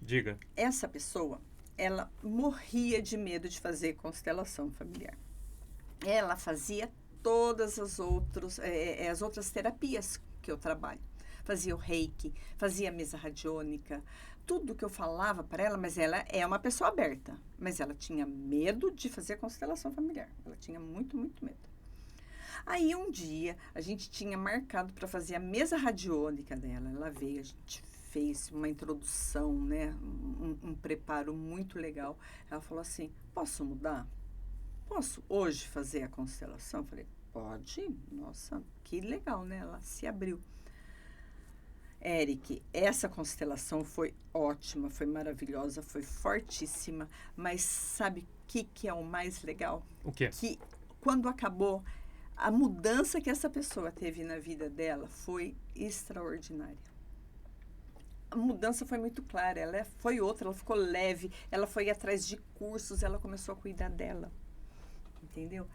Diga. Essa pessoa, ela morria de medo de fazer constelação familiar. Ela fazia todas as outras terapias que eu trabalho. Fazia o reiki, fazia a mesa radiônica, tudo que eu falava para ela, mas ela é uma pessoa aberta. Mas ela tinha medo de fazer constelação familiar. Ela tinha muito, muito medo. Aí um dia a gente tinha marcado para fazer a mesa radiônica dela. Ela veio, a gente fez uma introdução, né? Um preparo muito legal. Ela falou assim: posso mudar? Posso hoje fazer a constelação? Eu falei: pode. Nossa, que legal, né? Ela se abriu. Eric, essa constelação foi ótima, foi maravilhosa, foi fortíssima, mas sabe o que é o mais legal? O quê? Que quando acabou, a mudança que essa pessoa teve na vida dela foi extraordinária. A mudança foi muito clara, foi outra, ela ficou leve, ela foi atrás de cursos, ela começou a cuidar dela. Entendeu?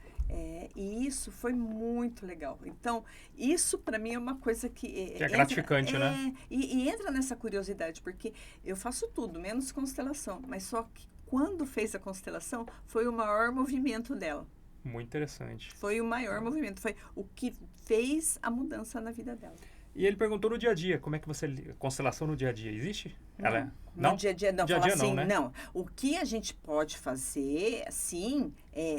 E isso foi muito legal. Então, isso para mim é uma coisa que É gratificante, né? E entra nessa curiosidade, porque eu faço tudo, menos constelação. Mas só que quando fez a constelação, foi o maior movimento dela. Muito interessante. Foi o maior movimento. Foi o que fez a mudança na vida dela. E ele perguntou no dia a dia, como é que você... Constelação no dia a dia, existe? Não, no dia a dia não. Dia a Fala dia assim, não, né? não. O que a gente pode fazer, assim,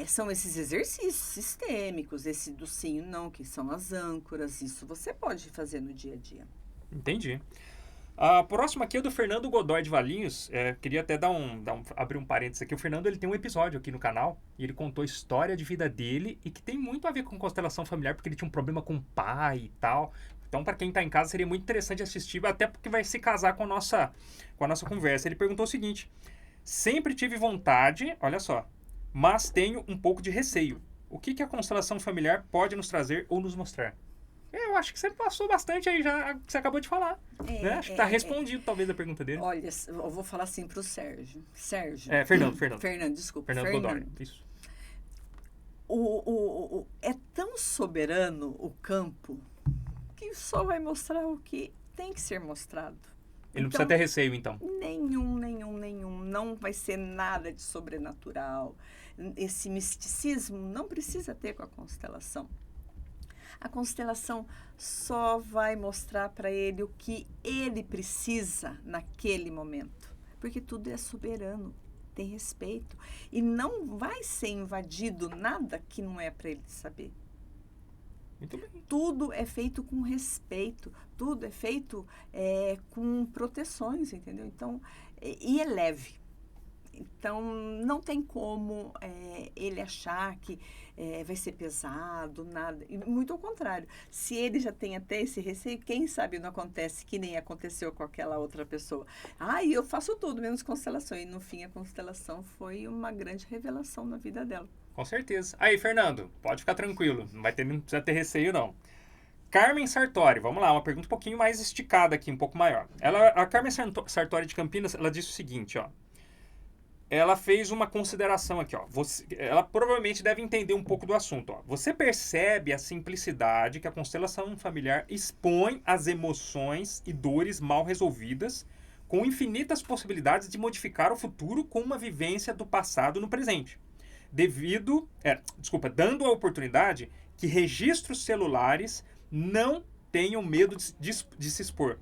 são esses exercícios sistêmicos, esse do sim e não, que são as âncoras. Isso você pode fazer no dia a dia. Entendi. A próxima aqui é do Fernando Godoy de Valinhos. Queria até abrir um parênteses aqui. O Fernando ele tem um episódio aqui no canal e ele contou a história de vida dele e que tem muito a ver com constelação familiar, porque ele tinha um problema com o pai e tal. Então, para quem está em casa, seria muito interessante assistir, até porque vai se casar com a nossa conversa. Ele perguntou o seguinte: sempre tive vontade, olha só, mas tenho um pouco de receio. O que a constelação familiar pode nos trazer ou nos mostrar? Eu acho que você passou bastante aí já, que você acabou de falar. Né? Acho que está respondido, talvez, a pergunta dele. Olha, eu vou falar assim pro Sérgio. Sérgio. Fernando. Fernando, desculpa. Fernando Godoy, isso. É tão soberano o campo que só vai mostrar o que tem que ser mostrado. Ele não precisa ter receio, então. Nenhum. Não vai ser nada de sobrenatural. Esse misticismo não precisa ter com a constelação. A constelação só vai mostrar para ele o que ele precisa naquele momento. Porque tudo é soberano, tem respeito. E não vai ser invadido nada que não é para ele saber. Muito bem. Tudo é feito com respeito, tudo é feito com proteções, entendeu? Então, e é leve. Então, não tem como ele achar que vai ser pesado, nada. E muito ao contrário. Se ele já tem até esse receio, quem sabe não acontece que nem aconteceu com aquela outra pessoa. E eu faço tudo, menos constelação. E no fim, a constelação foi uma grande revelação na vida dela. Com certeza. Aí, Fernando, pode ficar tranquilo. Não precisa ter receio, não. Carmen Sartori, vamos lá, uma pergunta um pouquinho mais esticada aqui, um pouco maior. A Carmen Sartori de Campinas, ela disse o seguinte, ó. Ela fez uma consideração aqui, ó. Ela provavelmente deve entender um pouco do assunto, ó. Você percebe a simplicidade que a constelação familiar expõe às emoções e dores mal resolvidas, com infinitas possibilidades de modificar o futuro com uma vivência do passado no presente. Dando a oportunidade que registros celulares não tenham medo de se expor.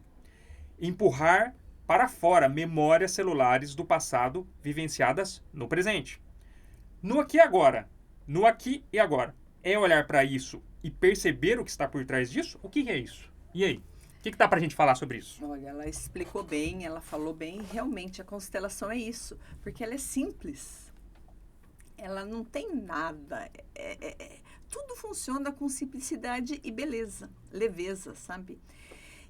Empurrar para fora memórias celulares do passado vivenciadas no presente. No aqui e agora, é olhar para isso e perceber o que está por trás disso? O que é isso? E aí? O que dá pra gente falar sobre isso? Olha, ela explicou bem, ela falou bem. Realmente, a constelação é isso, porque ela é simples. Ela não tem nada. Tudo funciona com simplicidade e beleza, leveza, sabe?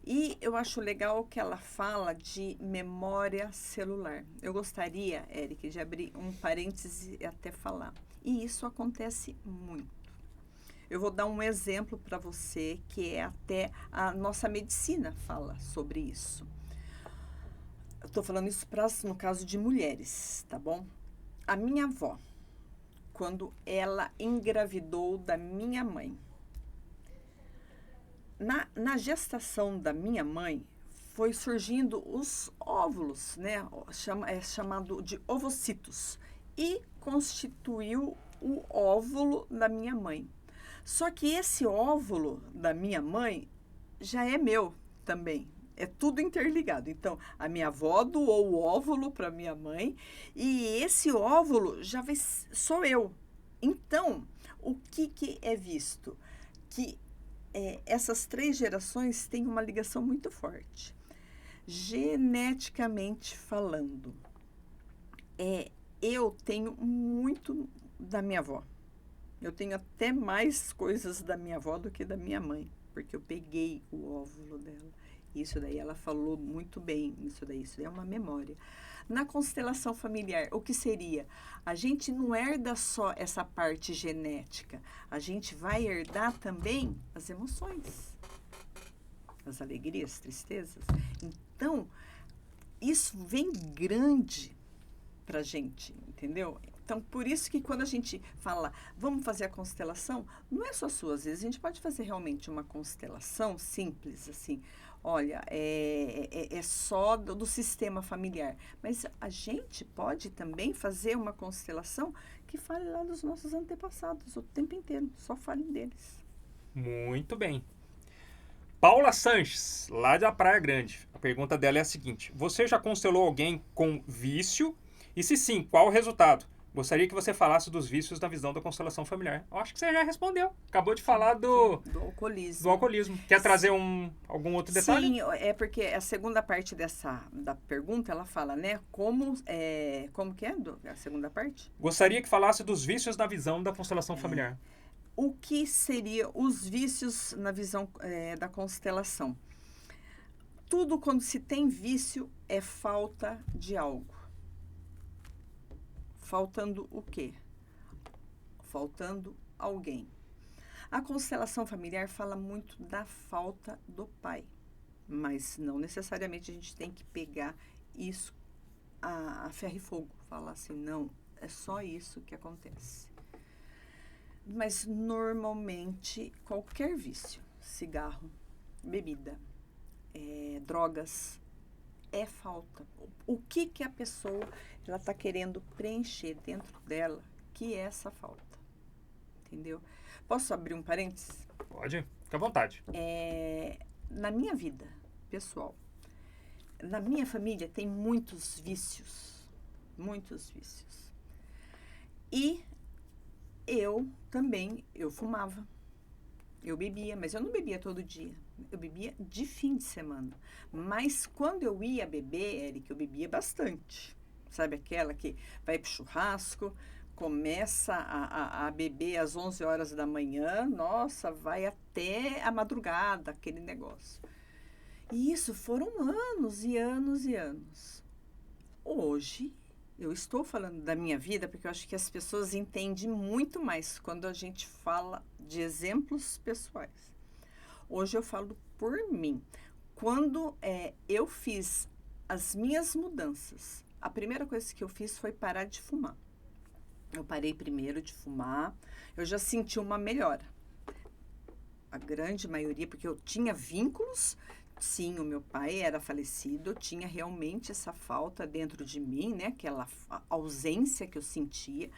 E eu acho legal que ela fala de memória celular. Eu gostaria, Eric, de abrir um parêntese e até falar. E isso acontece muito. Eu vou dar um exemplo para você, que é até a nossa medicina fala sobre isso. Eu estou falando isso no caso de mulheres, tá bom? A minha avó, quando ela engravidou da minha mãe, na gestação da minha mãe, foi surgindo os óvulos, né? É chamado de ovocitos. E constituiu o óvulo da minha mãe. Só que esse óvulo da minha mãe já é meu também. É tudo interligado. Então, a minha avó doou o óvulo para minha mãe e esse óvulo sou eu. Então, o que é visto? Que essas 3 gerações têm uma ligação muito forte. Geneticamente falando, eu tenho muito da minha avó. Eu tenho até mais coisas da minha avó do que da minha mãe, porque eu peguei o óvulo dela. Isso daí ela falou muito bem, isso daí é uma memória. Na constelação familiar, o que seria? A gente não herda só essa parte genética, a gente vai herdar também as emoções, as alegrias, tristezas. Então, isso vem grande pra gente, entendeu? Então, por isso que quando a gente fala, vamos fazer a constelação, não é só sua. Às vezes a gente pode fazer realmente uma constelação simples, assim, olha, é só do sistema familiar. Mas a gente pode também fazer uma constelação que fale lá dos nossos antepassados o tempo inteiro, só fale deles. Muito bem. Paula Sanches, lá da Praia Grande. A pergunta dela é a seguinte: você já constelou alguém com vício? E se sim, qual o resultado? Gostaria que você falasse dos vícios na visão da constelação familiar. Eu acho que você já respondeu. Acabou de falar do alcoolismo. Do alcoolismo. Quer trazer algum outro detalhe? Sim, é porque a segunda parte da pergunta, ela fala, né? Como que é a segunda parte? Gostaria que falasse dos vícios na visão da constelação familiar. O que seria os vícios na visão da constelação? Tudo quando se tem vício é falta de algo. Faltando o quê? Faltando alguém. A constelação familiar fala muito da falta do pai, mas não necessariamente a gente tem que pegar isso a ferro e fogo, falar assim, não, é só isso que acontece. Mas normalmente qualquer vício, cigarro, bebida, drogas, é falta. O que a pessoa ela está querendo preencher dentro dela, que é essa falta. Entendeu? Posso abrir um parênteses? Pode, fica à vontade. Na minha vida pessoal, na minha família tem muitos vícios. Muitos vícios. E eu também, eu fumava. Eu bebia, mas eu não bebia todo dia. Eu bebia de fim de semana. Mas quando eu ia beber, Eric, eu bebia bastante. Sabe aquela que vai pro churrasco, começa a beber às 11 horas da manhã, nossa, vai até a madrugada, aquele negócio. E isso foram anos e anos e anos. Hoje, eu estou falando da minha vida porque eu acho que as pessoas entendem muito mais quando a gente fala de exemplos pessoais. Hoje eu falo por mim. Quando eu fiz as minhas mudanças, a primeira coisa que eu fiz foi parar de fumar. Eu parei primeiro de fumar, eu já senti uma melhora. A grande maioria, porque eu tinha vínculos. Sim, o meu pai era falecido, eu tinha realmente essa falta dentro de mim, né? Aquela ausência que eu sentia,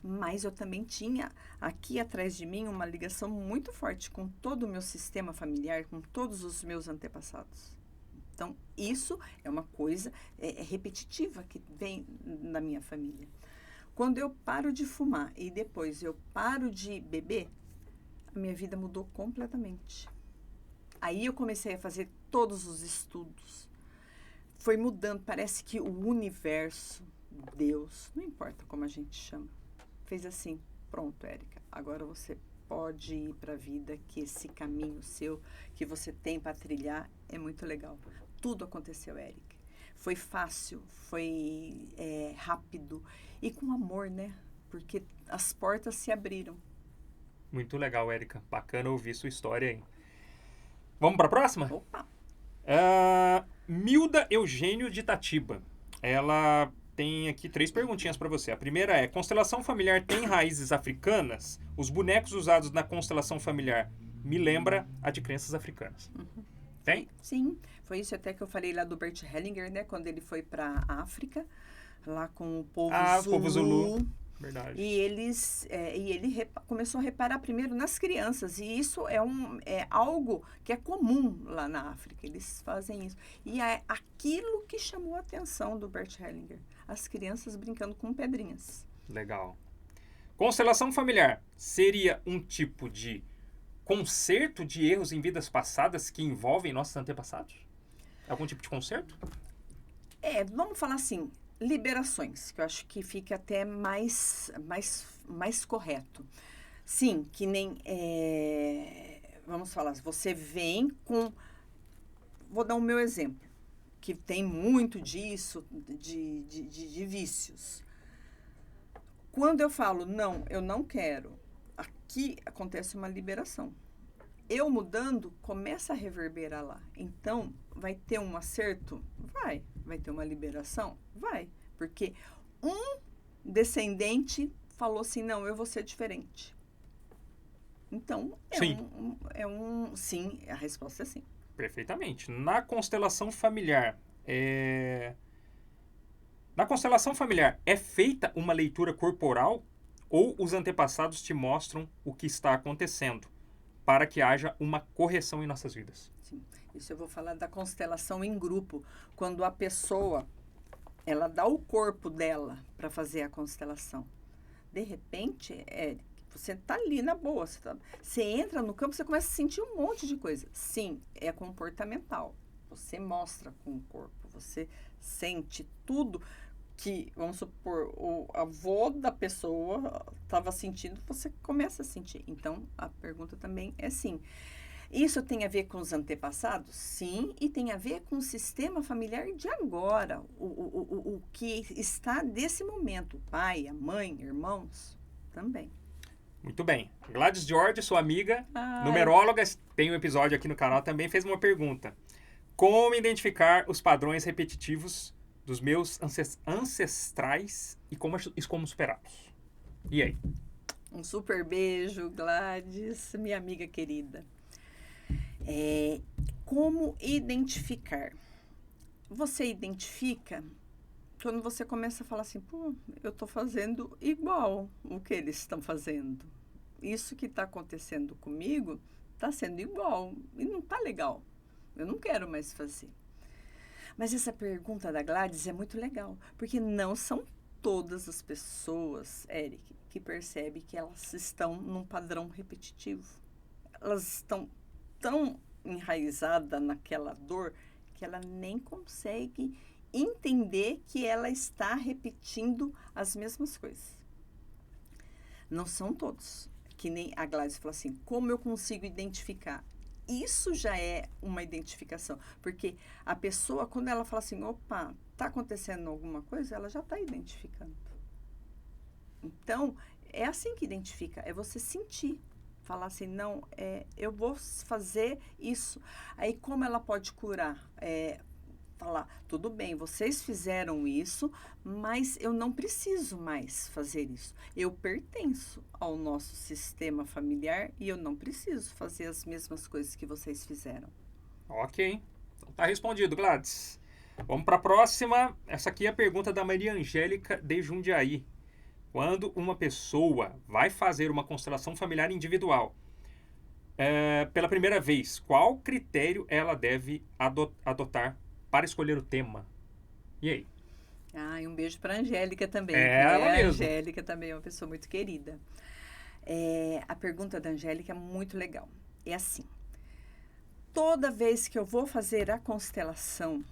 mas eu também tinha aqui atrás de mim uma ligação muito forte com todo o meu sistema familiar, com todos os meus antepassados. Então, isso é uma coisa repetitiva que vem na minha família. Quando eu paro de fumar e depois eu paro de beber, a minha vida mudou completamente. Aí eu comecei a fazer todos os estudos. Foi mudando, parece que o universo, Deus, não importa como a gente chama, fez assim, pronto, Érica, agora você pode ir para a vida, que esse caminho seu, que você tem para trilhar, é muito legal. Tudo aconteceu, Érica. Foi fácil, foi rápido e com amor, né? Porque as portas se abriram. Muito legal, Érica. Bacana ouvir sua história aí. Vamos para a próxima? Opa! Milda Eugênio de Itatiba. Ela tem aqui 3 perguntinhas para você. A primeira é: constelação familiar tem raízes africanas? Os bonecos usados na constelação familiar me lembra a de crenças africanas. Tem? Sim, foi isso até que eu falei lá do Bert Hellinger, né? Quando ele foi para a África, lá com o povo O povo Zulu. Zulu. Verdade. E ele começou a reparar primeiro nas crianças. E isso é algo que é comum lá na África. Eles fazem isso. E é aquilo que chamou a atenção do Bert Hellinger. As crianças brincando com pedrinhas. Legal. Constelação familiar seria um tipo de conserto de erros em vidas passadas que envolvem nossos antepassados? Algum tipo de conserto? Vamos falar assim, liberações, que eu acho que fica até mais correto. Sim, que nem, vamos falar, você vem com, vou dar o meu exemplo, que tem muito disso, de vícios. Quando eu falo, não, eu não quero, aqui acontece uma liberação. Eu mudando, começa a reverberar lá. Então, vai ter um acerto? Vai ter uma liberação? Vai. Porque um descendente falou assim, não, eu vou ser diferente. Então, sim, a resposta é sim. Perfeitamente. Na constelação familiar, Na constelação familiar, é feita uma leitura corporal ou os antepassados te mostram o que está acontecendo para que haja uma correção em nossas vidas? Sim. Isso eu vou falar da constelação em grupo. Quando a pessoa, ela dá o corpo dela para fazer a constelação. De repente, você está ali na boa. Você entra no campo, você começa a sentir um monte de coisa. Sim, é comportamental. Você mostra com o corpo, você sente tudo que, vamos supor, o avô da pessoa estava sentindo, você começa a sentir. Então, a pergunta também é sim. Isso tem a ver com os antepassados? Sim, e tem a ver com o sistema familiar de agora, o que está desse momento, o pai, a mãe, irmãos, também. Muito bem. Gladys George, sua amiga, Ai. numeróloga, tem um episódio aqui no canal, também fez uma pergunta. Como identificar os padrões repetitivos dos meus ancestrais e como superá-los? E aí? Um super beijo, Gladys, minha amiga querida. Como identificar? Você identifica quando você começa a falar assim, pô, eu estou fazendo igual o que eles estão fazendo. Isso que está acontecendo comigo está sendo igual e não está legal. Eu não quero mais fazer. Mas essa pergunta da Gladys é muito legal, porque não são todas as pessoas, Eric, que percebem que elas estão num padrão repetitivo. Elas estão tão enraizadas naquela dor que ela nem consegue entender que ela está repetindo as mesmas coisas. Não são todos. Que nem a Gladys falou assim, como eu consigo identificar? Isso já é uma identificação, porque a pessoa, quando ela fala assim, opa, está acontecendo alguma coisa, ela já está identificando. Então, é assim que identifica, é você sentir, falar assim, não, eu vou fazer isso. Aí, como ela pode curar? Falar, tudo bem, vocês fizeram isso, mas eu não preciso mais fazer isso. Eu pertenço ao nosso sistema familiar e eu não preciso fazer as mesmas coisas que vocês fizeram. Ok. Então tá respondido, Gladys. Vamos para a próxima. Essa aqui é a pergunta da Maria Angélica de Jundiaí. Quando uma pessoa vai fazer uma constelação familiar individual, pela primeira vez, qual critério ela deve adotar para escolher o tema? E aí? E um beijo para a Angélica também. Ela mesmo. A Angélica também é uma pessoa muito querida. A pergunta da Angélica é muito legal. É assim, toda vez que eu vou fazer a constelação,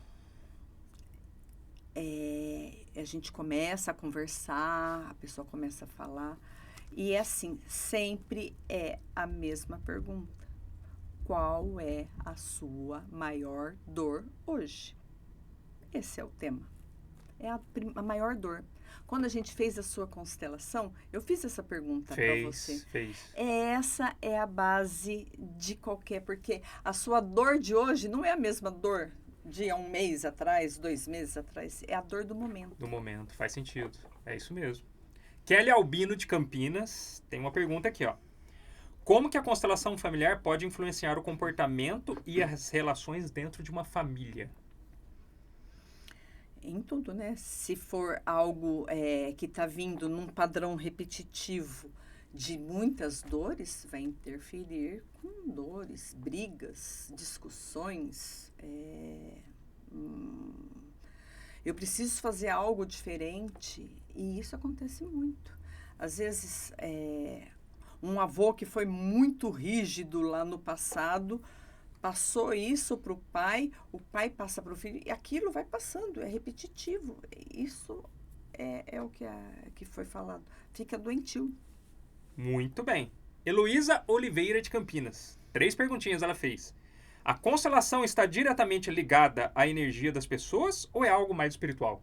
a gente começa a conversar, a pessoa começa a falar, e assim, sempre é a mesma pergunta. Qual é a sua maior dor hoje? Esse é o tema. É a maior dor. Quando a gente fez a sua constelação, eu fiz essa pergunta para você. Fez. Essa é a base de qualquer, porque a sua dor de hoje não é a mesma dor de 1 mês atrás, 2 meses atrás. É a dor do momento. Do momento, faz sentido. É isso mesmo. Kelly Albino de Campinas tem uma pergunta aqui, ó. Como que a constelação familiar pode influenciar o comportamento e as relações dentro de uma família? Em tudo, né? Se for algo que está vindo num padrão repetitivo de muitas dores, vai interferir com dores, brigas, discussões. Eu preciso fazer algo diferente e isso acontece muito. Às vezes, um avô que foi muito rígido lá no passado passou isso para o pai passa para o filho, e aquilo vai passando, é repetitivo. Isso é o que foi falado. Fica doentio. Muito bem. Heloísa Oliveira de Campinas. 3 perguntinhas ela fez. A constelação está diretamente ligada à energia das pessoas ou é algo mais espiritual?